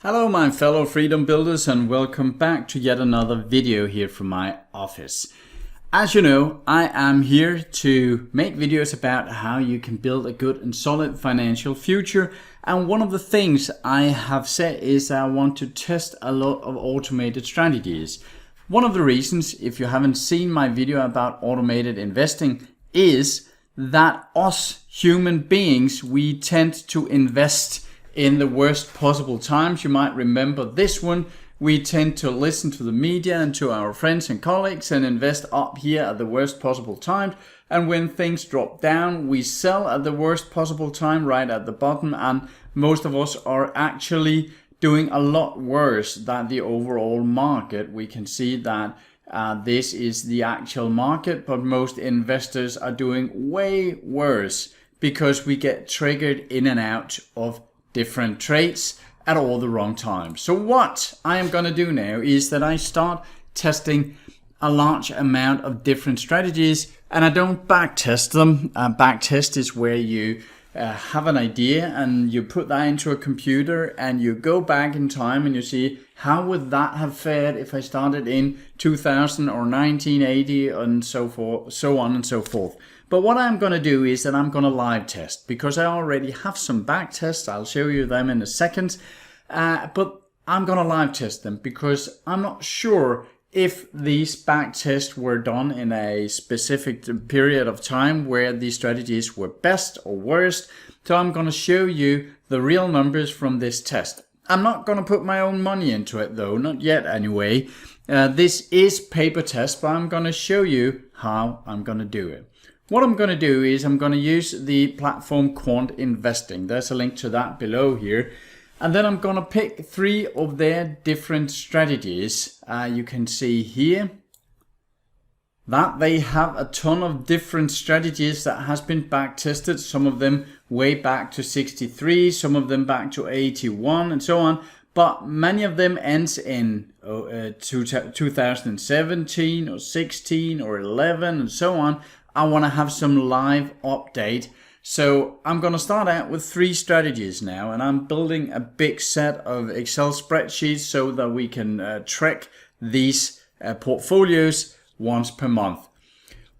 Hello my fellow freedom builders, and welcome back to yet another video here from my office. As you know, I am here to make videos about how you can build a good and solid financial future, and one of the things I have said is I want to test a lot of automated strategies. One of the reasons, if you haven't seen my video about automated investing, is that us human beings, we tend to invest in the worst possible times. You might remember this one. We tend to listen to the media and to our friends and colleagues and invest up here at the worst possible time. And when things drop down, we sell at the worst possible time, right at the bottom. And most of us are actually doing a lot worse than the overall market. We can see that this is the actual market, but most investors are doing way worse because we get triggered in and out of different trades at all the wrong times. So what I am going to do now is that I start testing a large amount of different strategies, and I don't back test them. Back test is where you have an idea and you put that into a computer and you go back in time and you see how would that have fared if I started in 2000 or 1980 and so forth, so on and so forth. But what I'm going to do is that I'm going to live test, because I already have some back tests. I'll show you them in a second. But I'm going to live test them because I'm not sure if these back tests were done in a specific period of time where these strategies were best or worst. So I'm going to show you the real numbers from this test. I'm not going to put my own money into it though, not yet anyway. This is paper test, but I'm going to show you how I'm going to do it. What I'm going to do is I'm going to use the platform Quant Investing. There's a link to that below here. And then I'm going to pick 3 of their different strategies. You can see here that they have a ton of different strategies that has been back tested. Some of them way back to 63, some of them back to 81 and so on. But many of them ends in 2017 or 16 or 11 and so on. I want to have some live update. So I'm going to start out with 3 strategies now, and I'm building a big set of Excel spreadsheets so that we can track these portfolios once per month.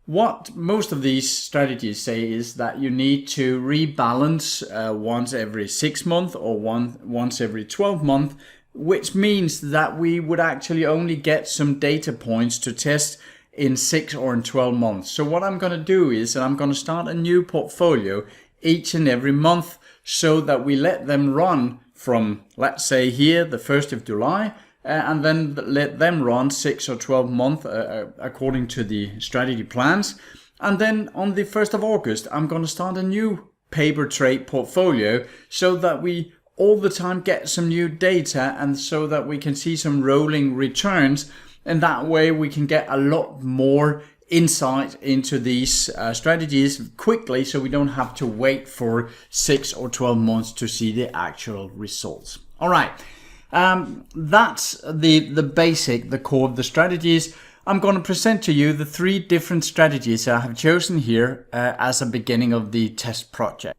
What most of these strategies say is that you need to rebalance once every 6 months or once every 12 months, which means that we would actually only get some data points to test in 6 or in 12 months. So what I'm going to do is that I'm going to start a new portfolio each and every month so that we let them run from, let's say here, the 1st of July, and then let them run 6 or 12 months according to the strategy plans. And then on the 1st of August, I'm going to start a new paper trade portfolio so that we all the time get some new data and so that we can see some rolling returns. And that way we can get a lot more insight into these strategies quickly, so we don't have to wait for 6 or 12 months to see the actual results. All right, that's the basic, the core of the strategies. I'm going to present to you the 3 different strategies I have chosen here as a beginning of the test project.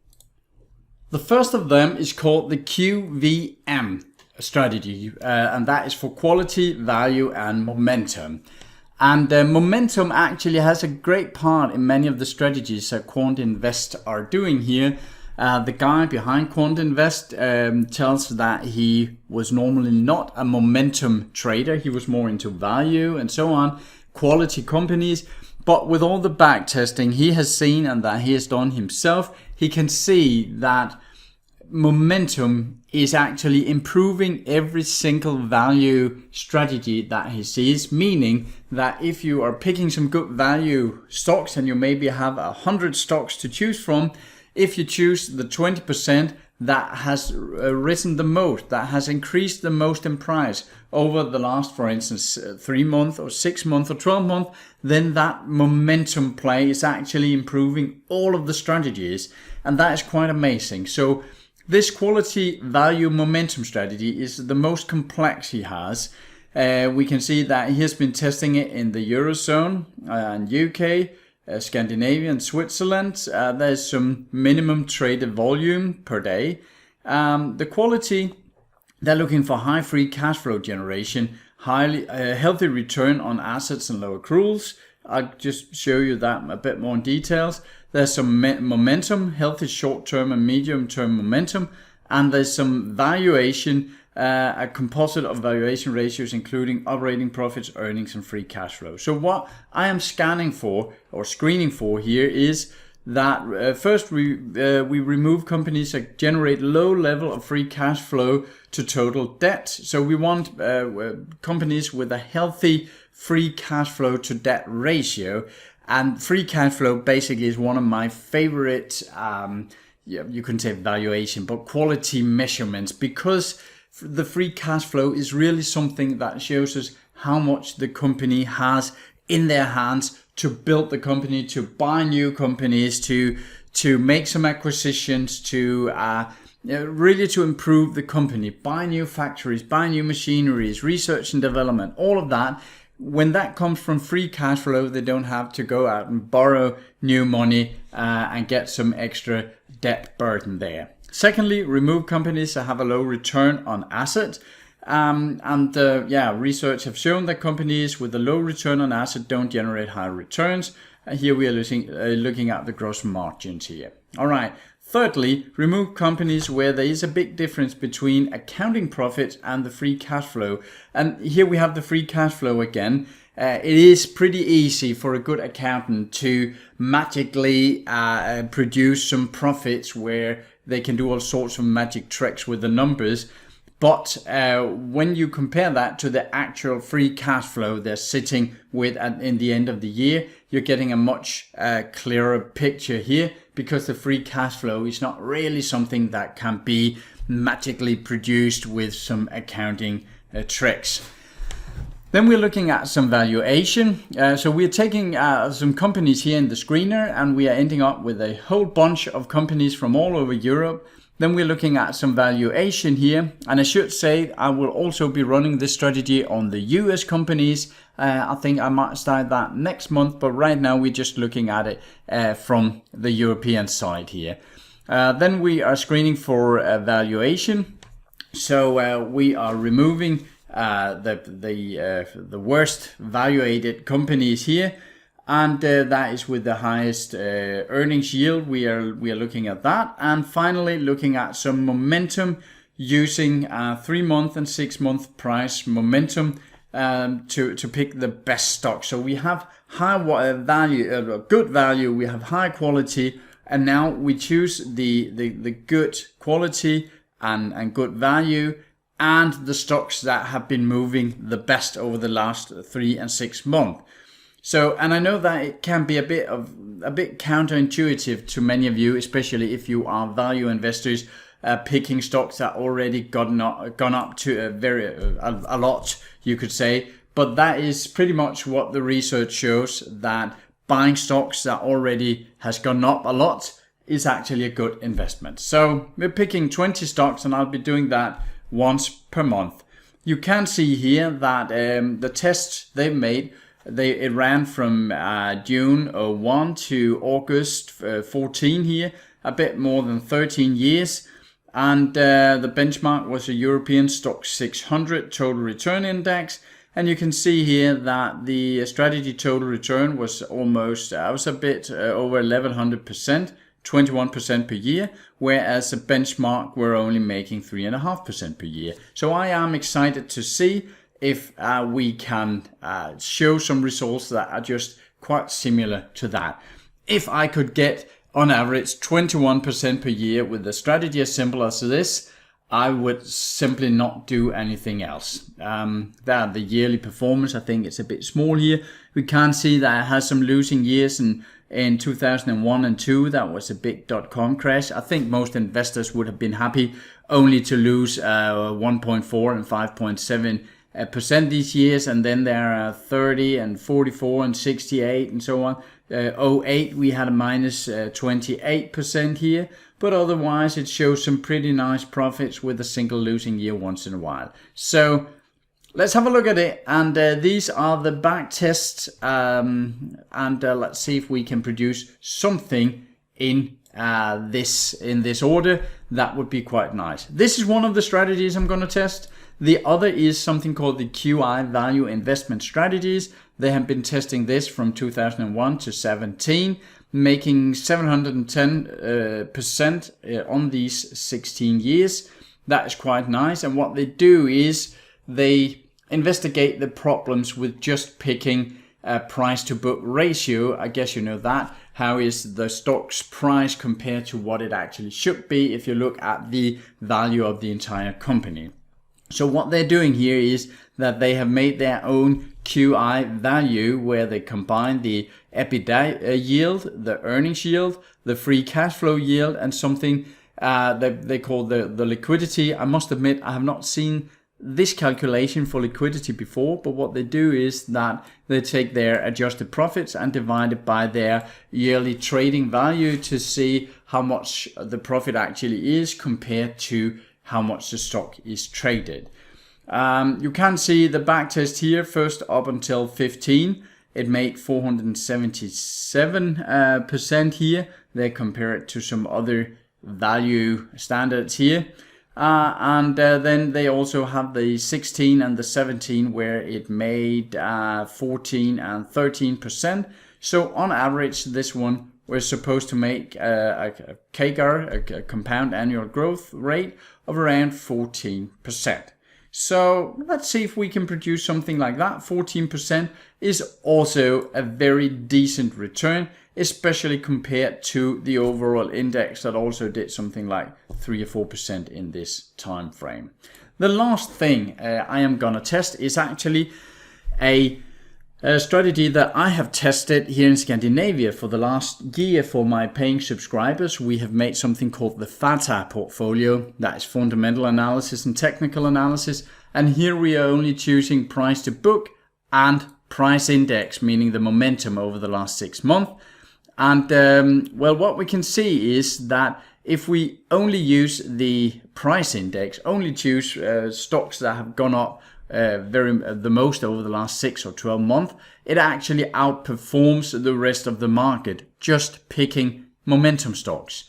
The first of them is called the QVM strategy, and that is for quality, value and momentum. And momentum actually has a great part in many of the strategies that Quant Invest are doing here. The guy behind Quant Invest tells that he was normally not a momentum trader. He was more into value and so on, quality companies. But with all the back testing he has seen and that he has done himself, he can see that momentum is actually improving every single value strategy that he sees, meaning that if you are picking some good value stocks and you maybe have 100 stocks to choose from, if you choose the 20% that has risen the most, that has increased the most in price over the last, for instance, 3 months or 6 months or 12 months, then that momentum play is actually improving all of the strategies, and that is quite amazing. So this quality value momentum strategy is the most complex he has. We can see that he has been testing it in the Eurozone and UK, Scandinavia and Switzerland. There's some minimum traded volume per day. The quality They're looking for high free cash flow generation, highly healthy return on assets and low accruals. I'll just show you that a bit more in details. There's some momentum, healthy short-term and medium-term momentum, and there's some valuation, a composite of valuation ratios including operating profits, earnings, and free cash flow. So what I am scanning for or screening for here is that first we remove companies that generate low level of free cash flow to total debt. So we want companies with a healthy free cash flow to debt ratio, and free cash flow basically is one of my favorite you can say valuation, but quality measurements, because the free cash flow is really something that shows us how much the company has in their hands to build the company, to buy new companies, to make some acquisitions, to really to improve the company, buy new factories, buy new machineries, research and development, all of that. When that comes from free cash flow, they don't have to go out and borrow new money and get some extra debt burden there. Secondly, remove companies that have a low return on asset. Research have shown that companies with a low return on asset don't generate high returns. Here we are looking at the gross margins here. All right. Thirdly, remove companies where there is a big difference between accounting profits and the free cash flow. And here we have the free cash flow again. It is pretty easy for a good accountant to magically produce some profits where they can do all sorts of magic tricks with the numbers. But when you compare that to the actual free cash flow they're sitting with in the end of the year, you're getting a much clearer picture here, because the free cash flow is not really something that can be magically produced with some accounting tricks. Then we're looking at some valuation. So we're taking some companies here in the screener, and we are ending up with a whole bunch of companies from all over Europe. Then we're looking at some valuation here, and I should say I will also be running this strategy on the US companies. I think I might start that next month, but right now we're just looking at it from the European side here. Then we are screening for valuation. So we are removing the worst valuated companies here, and that is with the highest earnings yield. We are looking at that, and finally looking at some momentum using 3-month and 6-month price momentum to pick the best stock. So we have high value, good value, we have high quality, and now we choose the good quality and good value, and the stocks that have been moving the best over the last 3 and 6 months. So, and I know that it can be a bit counterintuitive to many of you, especially if you are value investors, picking stocks that already gone up to a lot, you could say. But that is pretty much what the research shows, that buying stocks that already has gone up a lot is actually a good investment. So we're picking 20 stocks, and I'll be doing that once per month. You can see here that the tests they've made, it ran from June 01 to August 14 here, a bit more than 13 years. And the benchmark was a European Stock 600 Total Return Index. And you can see here that the strategy total return was almost, was a bit over 1100%, 21% per year, whereas the benchmark were only making 3.5% per year. So I am excited to see if we can show some results that are just quite similar to that. If I could get on average 21% per year with a strategy as simple as this, I would simply not do anything else. That the yearly performance, I think it's a bit small here. We can see that it has some losing years in 2001 and 2. That was a big .com crash. I think most investors would have been happy only to lose 1.4 and 5.7% these years, and then there are 30 and 44 and 68 and so on. 08 we had a minus 28% here, but otherwise it shows some pretty nice profits with a single losing year once in a while. So let's have a look at it, and these are the back tests, and let's see if we can produce something in this order. that would be quite nice. This is one of the strategies I'm going to test. The other is something called the QI value investment strategies. They have been testing this from 2001 to 17, making 710% on these 16 years. That is quite nice. And what they do is they investigate the problems with just picking a price to book ratio. I guess you know that. How is the stock's price compared to what it actually should be if you look at the value of the entire company? So what they're doing here is that they have made their own QI value where they combine the EBITDA yield, the earnings yield, the free cash flow yield, and something they call the liquidity. I must admit, I have not seen this calculation for liquidity before, but what they do is that they take their adjusted profits and divide it by their yearly trading value to see how much the profit actually is compared to how much the stock is traded. You can see the back test here, first up until 15. It made 477% here. They compare it to some other value standards here. And then they also have the 16 and the 17 where it made 14 and 13%. So on average, this one we're supposed to make a CAGR, a compound annual growth rate of around 14%. So let's see if we can produce something like that. 14% is also a very decent return, especially compared to the overall index that also did something like 3 or 4% in this time frame. The last thing I am gonna test is actually a strategy that I have tested here in Scandinavia for the last year for my paying subscribers. We have made something called the Fanta portfolio. That is fundamental analysis and technical analysis. And here we are only choosing price to book and price index, meaning the momentum over the last 6 months. And well, what we can see is that if we only use the price index, only choose stocks that have gone up the most over the last 6 or 12 months, it actually outperforms the rest of the market, just picking momentum stocks.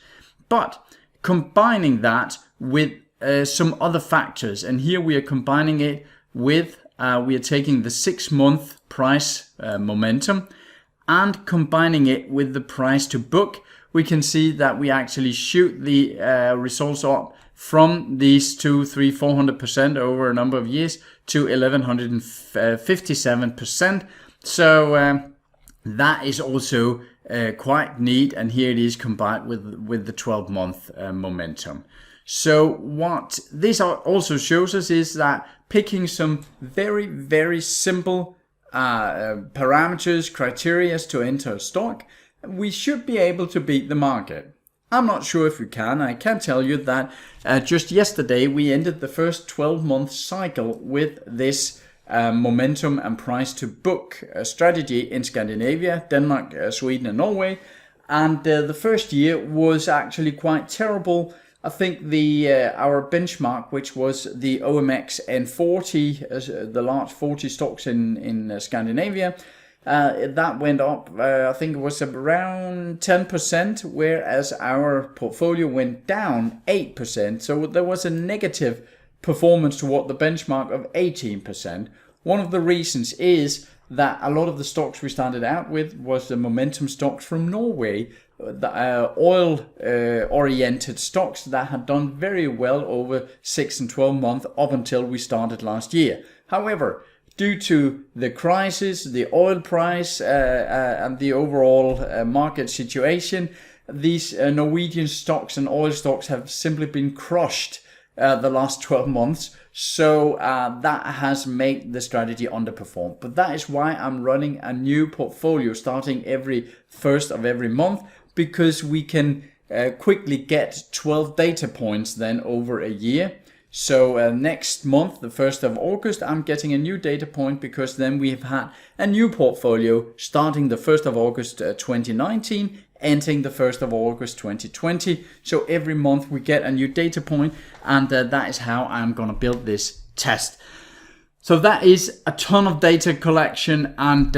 But combining that with some other factors, and here we are combining it with, we are taking the 6-month price momentum and combining it with the price to book, we can see that we actually shoot the results up from these 200, 300, 400% over a number of years to 1157%. So that is also quite neat, and here it is combined with the 12-month momentum. So what this also shows us is that picking some very, very simple parameters, criteria to enter a stock, we should be able to beat the market. I'm not sure if we can. I can tell you that just yesterday we ended the first 12-month cycle with this momentum and price to book strategy in Scandinavia, Denmark, Sweden and Norway. And the first year was actually quite terrible. I think our benchmark, which was the OMX N40, the large 40 stocks in Scandinavia, that went up, I think it was around 10%, whereas our portfolio went down 8%. So there was a negative performance toward the benchmark of 18%. One of the reasons is that a lot of the stocks we started out with was the momentum stocks from Norway, the oil-oriented stocks that had done very well over 6 and 12 months up until we started last year. However, due to the crisis, the oil price, and the overall market situation, these Norwegian stocks and oil stocks have simply been crushed the last 12 months. So that has made the strategy underperform. But that is why I'm running a new portfolio starting every first of every month, because we can quickly get 12 data points then over a year. So next month, the 1st of August, I'm getting a new data point, because then we have had a new portfolio starting the 1st of August 2019, ending the 1st of August 2020. So every month we get a new data point, and that is how I'm going to build this test. So that is a ton of data collection, and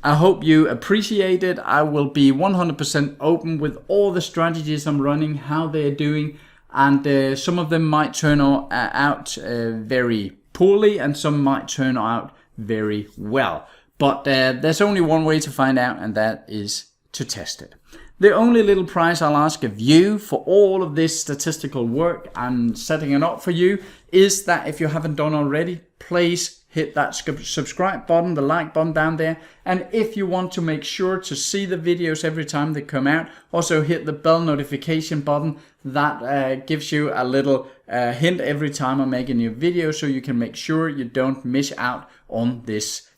I hope you appreciate it. I will be 100% open with all the strategies I'm running, how they're doing. and some of them might turn out very poorly, and some might turn out very well. But there's only one way to find out, and that is to test it. The only little price I'll ask of you for all of this statistical work and setting it up for you is that if you haven't done already, please hit that subscribe button, the like button down there. And if you want to make sure to see the videos every time they come out, also hit the bell notification button. That gives you a little hint every time I make a new video, so you can make sure you don't miss out on this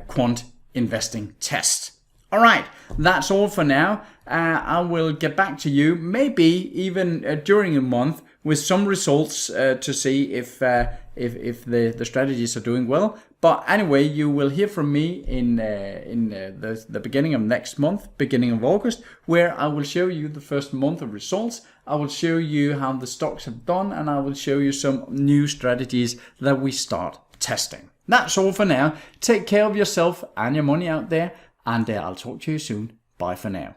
quant investing test. All right, that's all for now. I will get back to you, maybe even during a month, with some results to see if the strategies are doing well. But anyway, you will hear from me in the beginning of next month, beginning of August, where I will show you the first month of results. I will show you how the stocks have done, and I will show you some new strategies that we start testing. That's all for now. Take care of yourself and your money out there, and I'll talk to you soon. Bye for now.